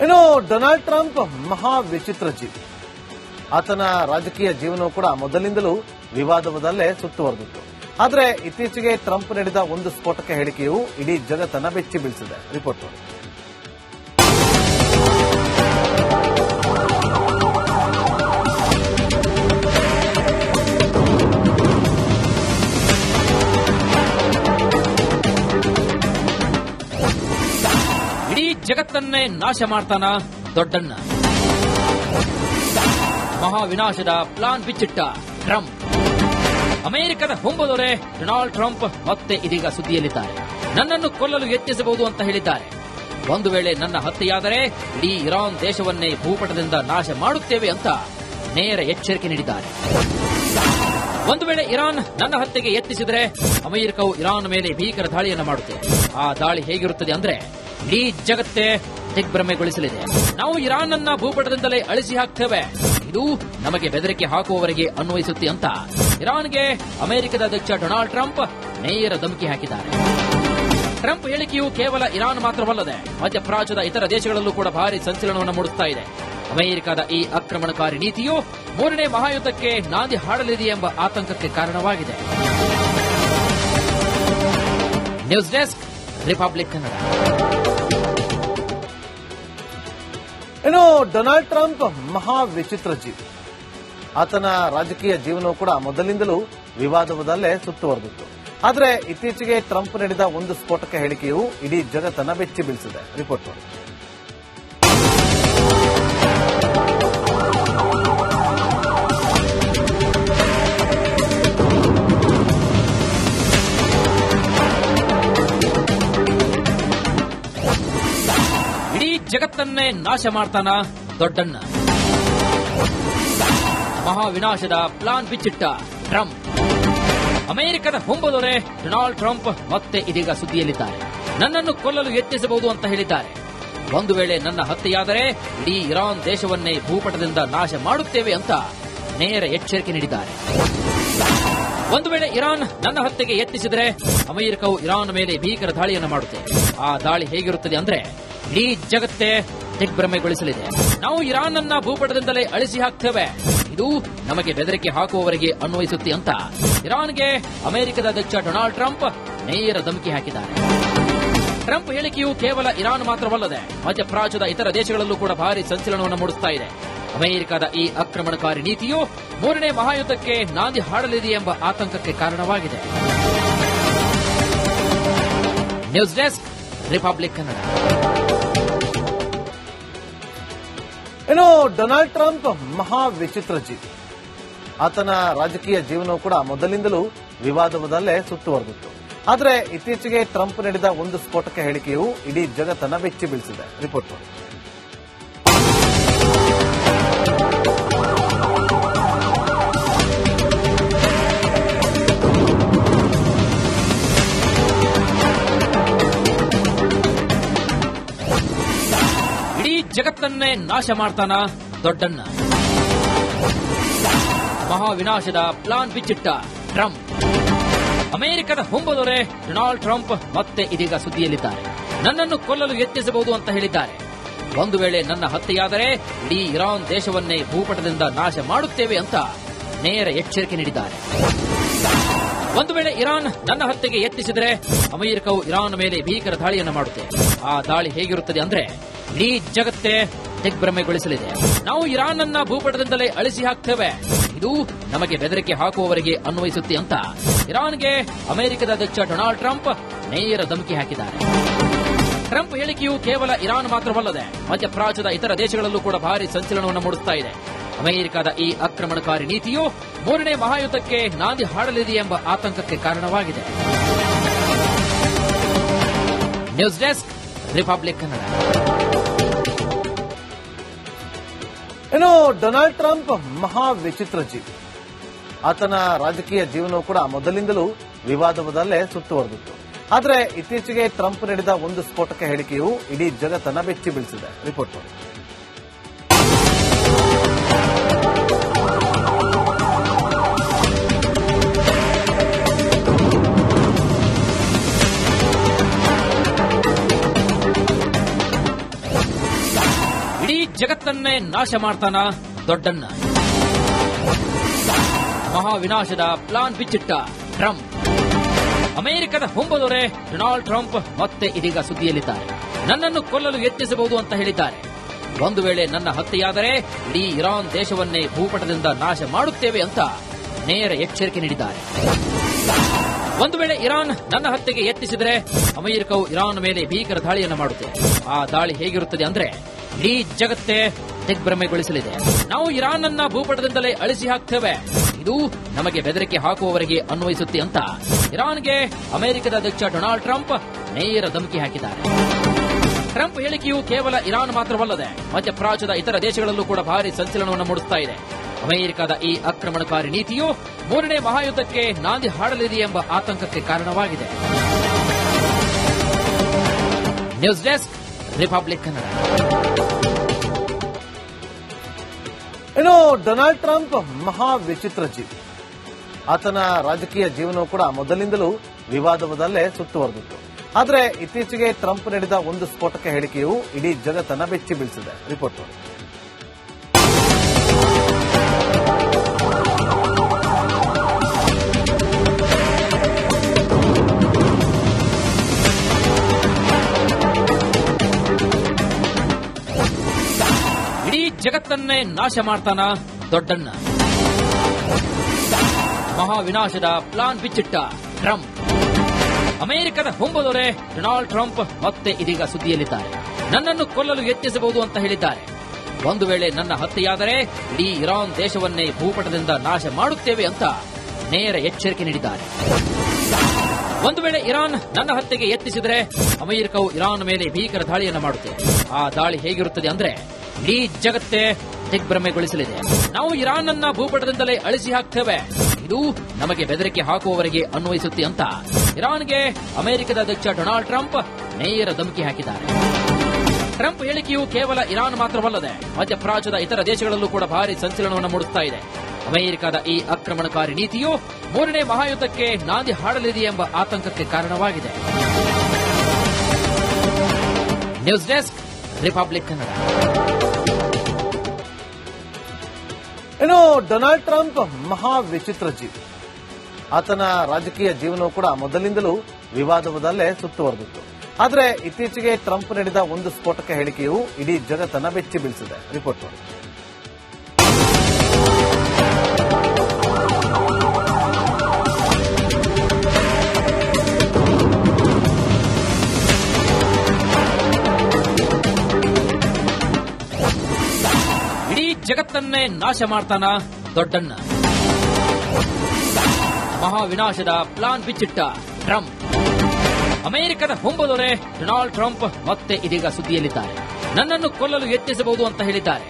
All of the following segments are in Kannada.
ಇನ್ನು ಡೊನಾಲ್ಡ್ ಟ್ರಂಪ್ ಮಹಾ ವಿಚಿತ್ರ ಜೀವಿ. ಆತನ ರಾಜಕೀಯ ಜೀವನವು ಕೂಡ ಮೊದಲಿಂದಲೂ ವಿವಾದವದಲ್ಲೇ ಸುತ್ತುವರೆದಿತ್ತು. ಆದರೆ ಇತ್ತೀಚೆಗೆ ಟ್ರಂಪ್ ನೀಡಿದ ಒಂದು ಸ್ಫೋಟಕ ಹೇಳಿಕೆಯು ಇಡೀ ಜಗತ್ತನ್ನ ಬೆಚ್ಚಿ ಬೀಳಿಸಿದೆ. ರಿಪೋರ್ಟ್ ನೋಡಿ. ಇಡೀ ಜಗತ್ತನ್ನೇ ನಾಶ ಮಾಡ್ತಾನ ದೊಡ್ಡಣ್ಣ. ಮಹಾವಿನಾಶದ ಪ್ಲಾನ್ ಬಿಚ್ಚಿಟ್ಟ ಟ್ರಂಪ್. ಅಮೆರಿಕದ ಹೊಂಬದೊರೆ ಡೊನಾಲ್ಡ್ ಟ್ರಂಪ್ ಮತ್ತೆ ಇದೀಗ ಸುದ್ದಿಯಲ್ಲಿದ್ದಾರೆ. ನನ್ನನ್ನು ಕೊಲ್ಲಲು ಯತ್ನಿಸಬಹುದು ಅಂತ ಹೇಳಿದ್ದಾರೆ. ಒಂದು ವೇಳೆ ನನ್ನ ಹತ್ಯೆಯಾದರೆ ಇಡೀ ಇರಾನ್ ದೇಶವನ್ನೇ ಭೂಪಟದಿಂದ ನಾಶ ಮಾಡುತ್ತೇವೆ ಅಂತ ನೇರ ಎಚ್ಚರಿಕೆ ನೀಡಿದ್ದಾರೆ. ಒಂದು ವೇಳೆ ಇರಾನ್ ನನ್ನ ಹತ್ಯೆಗೆ ಯತ್ನಿಸಿದರೆ ಅಮೆರಿಕವು ಇರಾನ್ ಮೇಲೆ ಭೀಕರ ದಾಳಿಯನ್ನು ಮಾಡುತ್ತೆ. ಆ ದಾಳಿ ಹೇಗಿರುತ್ತದೆ ಅಂದ್ರೆ ಇಡೀ ಜಗತ್ತೇ ದಿಗ್ಭ್ರಮೆಗೊಳಿಸಲಿದೆ. ನಾವು ಇರಾನ್ ಅನ್ನ ಭೂಪಟದಿಂದಲೇ ಅಳಿಸಿ ಹಾಕ್ತೇವೆ. ಇದು ನಮಗೆ ಬೆದರಿಕೆ ಹಾಕುವವರೆಗೆ ಅನ್ವಯಿಸುತ್ತೆ ಅಂತ ಇರಾನ್ಗೆ ಅಮೆರಿಕದ ಅಧ್ಯಕ್ಷ ಡೊನಾಲ್ಡ್ ಟ್ರಂಪ್ ನೇರ ಧಮಕಿ ಹಾಕಿದ್ದಾರೆ. ಟ್ರಂಪ್ ಹೇಳಿಕೆಯು ಕೇವಲ ಇರಾನ್ ಮಾತ್ರವಲ್ಲದೆ ಮಧ್ಯಪ್ರಾಚ್ಯದ ಇತರ ದೇಶಗಳಲ್ಲೂ ಕೂಡ ಭಾರಿ ಸಂಚಲನವನ್ನು ಮೂಡಿಸುತ್ತಾ ಇದೆ. ಅಮೆರಿಕದ ಈ ಆಕ್ರಮಣಕಾರಿ ನೀತಿಯು ಮೂರನೇ ಮಹಾಯುದ್ಧಕ್ಕೆ ನಾಂದಿ ಹಾಡಲಿದೆ ಎಂಬ ಆತಂಕಕ್ಕೆ ಕಾರಣವಾಗಿದೆ. News desk, republic Kannada. ಇನ್ನು ಡೊನಾಲ್ಡ್ ಟ್ರಂಪ್ ಮಹಾ ವಿಚಿತ್ರ ಜೀವಿ. ಆತನ ರಾಜಕೀಯ ಜೀವನವು ಕೂಡ ಮೊದಲಿಂದಲೂ ವಿವಾದವದಲ್ಲೇ ಸುತ್ತುವರೆದಿತ್ತು. ಆದರೆ ಇತ್ತೀಚೆಗೆ ಟ್ರಂಪ್ ನೀಡಿದ ಒಂದು ಸ್ಫೋಟಕ ಹೇಳಿಕೆಯು ಇಡೀ ಜಗತ್ತನ್ನ ಬೆಚ್ಚಿ ಬೀಳಿಸಿದೆ. ರಿಪೋರ್ಟ್ ನೋಡಿ. ಇಡೀ ಜಗತ್ತನ್ನೇ ನಾಶ ಮಾಡ್ತಾನ ದೊಡ್ಡಣ್ಣ. ಮಹಾವಿನಾಶದ ಪ್ಲಾನ್ ಬಿಚ್ಚಿಟ್ಟ ಟ್ರಂಪ್. ಅಮೆರಿಕದ ಹೊಂಬದೊರೆ ಡೊನಾಲ್ಡ್ ಟ್ರಂಪ್ ಮತ್ತೆ ಇದೀಗ ಸುದ್ದಿಯಲ್ಲಿದ್ದಾರೆ. ನನ್ನನ್ನು ಕೊಲ್ಲಲು ಯತ್ನಿಸಬಹುದು ಅಂತ ಹೇಳಿದ್ದಾರೆ. ಒಂದು ವೇಳೆ ನನ್ನ ಹತ್ಯೆಯಾದರೆ ಇಡೀ ಇರಾನ್ ದೇಶವನ್ನೇ ಭೂಪಟದಿಂದ ನಾಶ ಮಾಡುತ್ತೇವೆ ಅಂತ ನೇರ ಎಚ್ಚರಿಕೆ ನೀಡಿದ್ದಾರೆ. ಒಂದು ವೇಳೆ ಇರಾನ್ ನನ್ನ ಹತ್ಯೆಗೆ ಯತ್ನಿಸಿದರೆ ಅಮೆರಿಕವು ಇರಾನ್ ಮೇಲೆ ಭೀಕರ ದಾಳಿಯನ್ನು ಮಾಡುತ್ತೆ. ಆ ದಾಳಿ ಹೇಗಿರುತ್ತದೆ ಅಂದ್ರೆ ಇಡೀ ಜಗತ್ತೇ ದಿಗ್ಭ್ರಮೆಗೊಳಿಸಲಿದೆ. ನಾವು ಇರಾನ್ ಅನ್ನ ಭೂಪಟದಿಂದಲೇ ಅಳಿಸಿ ಹಾಕ್ತೇವೆ. ಇದು ನಮಗೆ ಬೆದರಿಕೆ ಹಾಕುವವರೆಗೆ ಅನ್ವಯಿಸುತ್ತೆ ಅಂತ ಇರಾನ್ಗೆ ಅಮೆರಿಕದ ಅಧ್ಯಕ್ಷ ಡೊನಾಲ್ಡ್ ಟ್ರಂಪ್ ನೇರ ಧಮಕಿ ಹಾಕಿದ್ದಾರೆ. ಟ್ರಂಪ್ ಹೇಳಿಕೆಯು ಕೇವಲ ಇರಾನ್ ಮಾತ್ರವಲ್ಲದೆ ಮಧ್ಯಪ್ರಾಚ್ಯದ ಇತರ ದೇಶಗಳಲ್ಲೂ ಕೂಡ ಭಾರಿ ಸಂಚಲನವನ್ನು ಮೂಡಿಸುತ್ತಾ ಇದೆ. ಅಮೆರಿಕದ ಈ ಆಕ್ರಮಣಕಾರಿ ನೀತಿಯು ಮೂರನೇ ಮಹಾಯುದ್ಧಕ್ಕೆ ನಾಂದಿ ಹಾಡಲಿದೆ ಎಂಬ ಆತಂಕಕ್ಕೆ ಕಾರಣವಾಗಿದೆ. News desk, republic Kannada. ಇನ್ನು ಡೊನಾಲ್ಡ್ ಟ್ರಂಪ್ ಮಹಾ ವಿಚಿತ್ರ ಜೀವಿ. ಆತನ ರಾಜಕೀಯ ಜೀವನವು ಕೂಡ ಮೊದಲಿಂದಲೂ ವಿವಾದವದಲ್ಲೇ ಸುತ್ತುವರೆದಿತ್ತು. ಆದರೆ ಇತ್ತೀಚೆಗೆ ಟ್ರಂಪ್ ನೀಡಿದ ಒಂದು ಸ್ಫೋಟಕ ಹೇಳಿಕೆಯು ಇಡೀ ಜಗತ್ತನ್ನ ಬೆಚ್ಚಿ ಬೀಳಿಸಿದೆ. ರಿಪೋರ್ಟ್ ನೋಡಿ. ಇಡೀ ಜಗತ್ತನ್ನೇ ನಾಶ ಮಾಡ್ತಾನ ದೊಡ್ಡಣ್ಣ. ಮಹಾವಿನಾಶದ ಪ್ಲಾನ್ ಬಿಚ್ಚಿಟ್ಟ ಟ್ರಂಪ್. ಅಮೆರಿಕದ ಹೊಂಬದೊರೆ ಡೊನಾಲ್ಡ್ ಟ್ರಂಪ್ ಮತ್ತೆ ಇದೀಗ ಸುದ್ದಿಯಲ್ಲಿದ್ದಾರೆ. ನನ್ನನ್ನು ಕೊಲ್ಲಲು ಯತ್ನಿಸಬಹುದು ಅಂತ ಹೇಳಿದ್ದಾರೆ. ಒಂದು ವೇಳೆ ನನ್ನ ಹತ್ಯೆಯಾದರೆ ಇಡೀ ಇರಾನ್ ದೇಶವನ್ನೇ ಭೂಪಟದಿಂದ ನಾಶ ಮಾಡುತ್ತೇವೆ ಅಂತ ನೇರ ಎಚ್ಚರಿಕೆ ನೀಡಿದ್ದಾರೆ. ಒಂದು ವೇಳೆ ಇರಾನ್ ನನ್ನ ಹತ್ಯೆಗೆ ಯತ್ನಿಸಿದರೆ ಅಮೆರಿಕವು ಇರಾನ್ ಮೇಲೆ ಭೀಕರ ದಾಳಿಯನ್ನು ಮಾಡುತ್ತೆ. ಆ ದಾಳಿ ಹೇಗಿರುತ್ತದೆ ಅಂದ್ರೆ ಇಡೀ ಜಗತ್ತೇ ದಿಗ್ಭ್ರಮೆಗೊಳಿಸಲಿದೆ. ನಾವು ಇರಾನ್ ಅನ್ನ ಭೂಪಟದಿಂದಲೇ ಅಳಿಸಿ ಹಾಕ್ತೇವೆ. ಇದು ನಮಗೆ ಬೆದರಿಕೆ ಹಾಕುವವರೆಗೆ ಅನ್ವಯಿಸುತ್ತೆ ಅಂತ ಇರಾನ್ಗೆ ಅಮೆರಿಕದ ಅಧ್ಯಕ್ಷ ಡೊನಾಲ್ಡ್ ಟ್ರಂಪ್ ನೇರ ಧಮಕಿ ಹಾಕಿದ್ದಾರೆ. ಟ್ರಂಪ್ ಹೇಳಿಕೆಯು ಕೇವಲ ಇರಾನ್ ಮಾತ್ರವಲ್ಲದೆ ಮಧ್ಯಪ್ರಾಚ್ಯದ ಇತರ ದೇಶಗಳಲ್ಲೂ ಕೂಡ ಭಾರಿ ಸಂಚಲನವನ್ನು ಮೂಡಿಸುತ್ತಾ ಇದೆ. ಅಮೆರಿಕದ ಈ ಆಕ್ರಮಣಕಾರಿ ನೀತಿಯು ಮೂರನೇ ಮಹಾಯುದ್ಧಕ್ಕೆ ನಾಂದಿ ಹಾಡಲಿದೆ ಎಂಬ ಆತಂಕಕ್ಕೆ ಕಾರಣವಾಗಿದೆ. News desk, republic Kannada. ಇನ್ನು ಡೊನಾಲ್ಡ್ ಟ್ರಂಪ್ ಮಹಾ ವಿಚಿತ್ರ ಜೀವಿ. ಆತನ ರಾಜಕೀಯ ಜೀವನವು ಕೂಡ ಮೊದಲಿಂದಲೂ ವಿವಾದವದಲ್ಲೇ ಸುತ್ತುವರೆದಿತ್ತು. ಆದರೆ ಇತ್ತೀಚೆಗೆ ಟ್ರಂಪ್ ನೀಡಿದ ಒಂದು ಸ್ಫೋಟಕ ಹೇಳಿಕೆಯು ಇಡೀ ಜಗತ್ತನ್ನ ಬೆಚ್ಚಿ ಬೀಳಿಸಿದೆ. ರಿಪೋರ್ಟ್ ನೋಡಿ. ಜಗತ್ತನ್ನೇ ನಾಶ ಮಾಡ್ತಾನ ದೊಡ್ಡಣ್ಣ. ಮಹಾವಿನಾಶದ ಪ್ಲಾನ್ ಬಿಚ್ಚಿಟ್ಟ ಟ್ರಂಪ್. ಅಮೆರಿಕದ ಹೊಂಬದೊರೆ ಡೊನಾಲ್ಡ್ ಟ್ರಂಪ್ ಮತ್ತೆ ಇದೀಗ ಸುದ್ದಿಯಲ್ಲಿದ್ದಾರೆ. ನನ್ನನ್ನು ಕೊಲ್ಲಲು ಯತ್ನಿಸಬಹುದು ಅಂತ ಹೇಳಿದ್ದಾರೆ. ಒಂದು ವೇಳೆ ನನ್ನ ಹತ್ಯೆಯಾದರೆ ಇಡೀ ಇರಾನ್ ದೇಶವನ್ನೇ ಭೂಪಟದಿಂದ ನಾಶ ಮಾಡುತ್ತೇವೆ ಅಂತ ನೇರ ಎಚ್ಚರಿಕೆ ನೀಡಿದ್ದಾರೆ. ಒಂದು ವೇಳೆ ಇರಾನ್ ನನ್ನ ಹತ್ಯೆಗೆ ಯತ್ನಿಸಿದರೆ ಅಮೆರಿಕವು ಇರಾನ್ ಮೇಲೆ ಭೀಕರ ದಾಳಿಯನ್ನು ಮಾಡುತ್ತೆ. ಆ ದಾಳಿ ಹೇಗಿರುತ್ತದೆ ಅಂದ್ರೆ ಇಡೀ ಜಗತ್ತೇ ದಿಗ್ಭ್ರಮೆಗೊಳಿಸಲಿದೆ. ನಾವು ಇರಾನ್ ಅನ್ನ ಭೂಪಟದಿಂದಲೇ ಅಳಿಸಿ ಹಾಕ್ತೇವೆ. ಇದು ನಮಗೆ ಬೆದರಿಕೆ ಹಾಕುವವರೆಗೆ ಅನ್ವಯಿಸುತ್ತೆ ಅಂತ ಇರಾನ್ಗೆ ಅಮೆರಿಕದ ಅಧ್ಯಕ್ಷ ಡೊನಾಲ್ಡ್ ಟ್ರಂಪ್ ನೇರ ಧಮಕಿ ಹಾಕಿದ್ದಾರೆ. ಟ್ರಂಪ್ ಹೇಳಿಕೆಯು ಕೇವಲ ಇರಾನ್ ಮಾತ್ರವಲ್ಲದೆ ಮಧ್ಯಪ್ರಾಚ್ಯದ ಇತರ ದೇಶಗಳಲ್ಲೂ ಕೂಡ ಭಾರಿ ಸಂಚಲನವನ್ನು ಮೂಡಿಸ್ತಾ ಇದೆ. ಅಮೆರಿಕದ ಈ ಆಕ್ರಮಣಕಾರಿ ನೀತಿಯು ಮೂರನೇ ಮಹಾಯುದ್ಧಕ್ಕೆ ನಾಂದಿ ಹಾಡಲಿದೆ ಎಂಬ ಆತಂಕಕ್ಕೆ ಕಾರಣವಾಗಿದೆ. News desk, republic Kannada. ಇನ್ನು ಡೊನಾಲ್ಡ್ ಟ್ರಂಪ್ ಮಹಾ ವಿಚಿತ್ರ ಜೀವಿ. ಆತನ ರಾಜಕೀಯ ಜೀವನವು ಕೂಡ ಮೊದಲಿಂದಲೂ ವಿವಾದವದಲ್ಲೇ ಸುತ್ತುವರೆದಿತ್ತು. ಆದರೆ ಇತ್ತೀಚೆಗೆ ಟ್ರಂಪ್ ನೀಡಿದ ಒಂದು ಸ್ಫೋಟಕ ಹೇಳಿಕೆಯು ಇಡೀ ಜಗತ್ತನ್ನ ಬೆಚ್ಚಿ ಬೀಳಿಸಿದೆ. ರಿಪೋರ್ಟ್ ನೋಡಿ. ಇಡೀ ಜಗತ್ತನ್ನೇ ನಾಶ ಮಾಡ್ತಾನ ದೊಡ್ಡಣ್ಣ. ಮಹಾವಿನಾಶದ ಪ್ಲಾನ್ ಬಿಚ್ಚಿಟ್ಟ ಟ್ರಂಪ್. ಅಮೆರಿಕದ ಹೊಂಬದೊರೆ ಡೊನಾಲ್ಡ್ ಟ್ರಂಪ್ ಮತ್ತೆ ಇದೀಗ ಸುದ್ದಿಯಲ್ಲಿದ್ದಾರೆ. ನನ್ನನ್ನು ಕೊಲ್ಲಲು ಯತ್ನಿಸಬಹುದು ಅಂತ ಹೇಳಿದ್ದಾರೆ. ಒಂದು ವೇಳೆ ನನ್ನ ಹತ್ಯೆಯಾದರೆ ಇಡೀ ಇರಾನ್ ದೇಶವನ್ನೇ ಭೂಪಟದಿಂದ ನಾಶ ಮಾಡುತ್ತೇವೆ ಅಂತ ನೇರ ಎಚ್ಚರಿಕೆ ನೀಡಿದ್ದಾರೆ. ಒಂದು ವೇಳೆ ಇರಾನ್ ನನ್ನ ಹತ್ಯೆಗೆ ಯತ್ನಿಸಿದರೆ ಅಮೆರಿಕವು ಇರಾನ್ ಮೇಲೆ ಭೀಕರ ದಾಳಿಯನ್ನು ಮಾಡುತ್ತೆ. ಆ ದಾಳಿ ಹೇಗಿರುತ್ತದೆ ಅಂದ್ರೆ ಇಡೀ ಜಗತ್ತೇ ದಿಗ್ಭ್ರಮೆಗೊಳಿಸಲಿದೆ. ನಾವು ಇರಾನ್ ಅನ್ನ ಭೂಪಟದಿಂದಲೇ ಅಳಿಸಿ ಹಾಕ್ತೇವೆ. ಇದು ನಮಗೆ ಬೆದರಿಕೆ ಹಾಕುವವರೆಗೆ ಅನ್ವಯಿಸುತ್ತೆ ಅಂತ ಇರಾನ್ಗೆ ಅಮೆರಿಕದ ಅಧ್ಯಕ್ಷ ಡೊನಾಲ್ಡ್ ಟ್ರಂಪ್ ನೇರ ಧಮಕಿ ಹಾಕಿದ್ದಾರೆ. ಟ್ರಂಪ್ ಹೇಳಿಕೆಯು ಕೇವಲ ಇರಾನ್ ಮಾತ್ರವಲ್ಲದೆ ಮಧ್ಯಪ್ರಾಚ್ಯದ ಇತರ ದೇಶಗಳಲ್ಲೂ ಕೂಡ ಭಾರಿ ಸಂಚಲನವನ್ನು ಮೂಡಿಸ್ತಾ ಇದೆ. ಅಮೆರಿಕದ ಈ ಆಕ್ರಮಣಕಾರಿ ನೀತಿಯು ಮೂರನೇ ಮಹಾಯುದ್ಧಕ್ಕೆ ನಾಂದಿ ಹಾಡಲಿದೆ ಎಂಬ ಆತಂಕಕ್ಕೆ ಕಾರಣವಾಗಿದೆ. News desk, republic Kannada. ಇನ್ನು ಡೊನಾಲ್ಡ್ ಟ್ರಂಪ್ ಮಹಾ ವಿಚಿತ್ರ ಜೀವಿ. ಆತನ ರಾಜಕೀಯ ಜೀವನವು ಕೂಡ ಮೊದಲಿಂದಲೂ ವಿವಾದವದಲ್ಲೇ ಸುತ್ತುವರೆದಿತ್ತು. ಆದರೆ ಇತ್ತೀಚೆಗೆ ಟ್ರಂಪ್ ನೀಡಿದ ಒಂದು ಸ್ಫೋಟಕ ಹೇಳಿಕೆಯು ಇಡೀ ಜಗತ್ತನ್ನ ಬೆಚ್ಚಿ ಬೀಳಿಸಿದೆ. ರಿಪೋರ್ಟ್ ನೋಡಿ. ಇಡೀ ಜಗತ್ತನ್ನೇ ನಾಶ ಮಾಡ್ತಾನ ದೊಡ್ಡಣ್ಣ. ಮಹಾವಿನಾಶದ ಪ್ಲಾನ್ ಬಿಚ್ಚಿಟ್ಟ ಟ್ರಂಪ್. ಅಮೆರಿಕದ ಹೊಂಬದೊರೆ ಡೊನಾಲ್ಡ್ ಟ್ರಂಪ್ ಮತ್ತೆ ಇದೀಗ ಸುದ್ದಿಯಲ್ಲಿದ್ದಾರೆ. ನನ್ನನ್ನು ಕೊಲ್ಲಲು ಯತ್ನಿಸಬಹುದು ಅಂತ ಹೇಳಿದ್ದಾರೆ.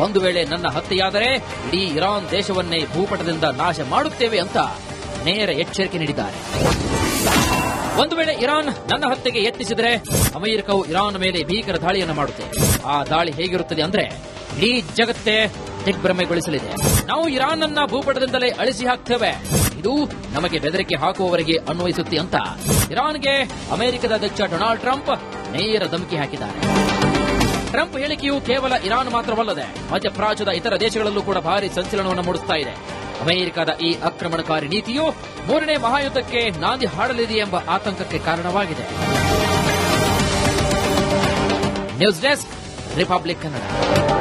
ಒಂದು ವೇಳೆ ನನ್ನ ಹತ್ಯೆಯಾದರೆ ಇಡೀ ಇರಾನ್ ದೇಶವನ್ನೇ ಭೂಪಟದಿಂದ ನಾಶ ಮಾಡುತ್ತೇವೆ ಅಂತ ನೇರ ಎಚ್ಚರಿಕೆ ನೀಡಿದ್ದಾರೆ. ಒಂದು ವೇಳೆ ಇರಾನ್ ನನ್ನ ಹತ್ಯೆಗೆ ಯತ್ನಿಸಿದರೆ ಅಮೆರಿಕವು ಇರಾನ್ ಮೇಲೆ ಭೀಕರ ದಾಳಿಯನ್ನು ಮಾಡುತ್ತೆ. ಆ ದಾಳಿ ಹೇಗಿರುತ್ತದೆ ಅಂದ್ರೆ ಇಡೀ ಜಗತ್ತೇ ದಿಗ್ಭ್ರಮೆಗೊಳಿಸಲಿದೆ. ನಾವು ಇರಾನ್ ಅನ್ನ ಭೂಪಟದಿಂದಲೇ ಅಳಿಸಿ ಹಾಕ್ತೇವೆ. ಇದು ನಮಗೆ ಬೆದರಿಕೆ ಹಾಕುವವರೆಗೆ ಅನ್ವಯಿಸುತ್ತೆ ಅಂತ ಇರಾನ್ಗೆ ಅಮೆರಿಕದ ಅಧ್ಯಕ್ಷ ಡೊನಾಲ್ಡ್ ಟ್ರಂಪ್ ನೇರ ಧಮಕಿ ಹಾಕಿದ್ದಾರೆ. ಟ್ರಂಪ್ ಹೇಳಿಕೆಯು ಕೇವಲ ಇರಾನ್ ಮಾತ್ರವಲ್ಲದೆ ಮಧ್ಯಪ್ರಾಚ್ಯದ ಇತರ ದೇಶಗಳಲ್ಲೂ ಕೂಡ ಭಾರಿ ಸಂಚಲನವನ್ನು ಮೂಡಿಸ್ತಾ ಇದೆ. ಅಮೆರಿಕದ ಈ ಆಕ್ರಮಣಕಾರಿ ನೀತಿಯು ಮೂರನೇ ಮಹಾಯುದ್ಧಕ್ಕೆ ನಾಂದಿ ಹಾಡಲಿದೆ ಎಂಬ ಆತಂಕಕ್ಕೆ ಕಾರಣವಾಗಿದೆ. News desk, republic Kannada.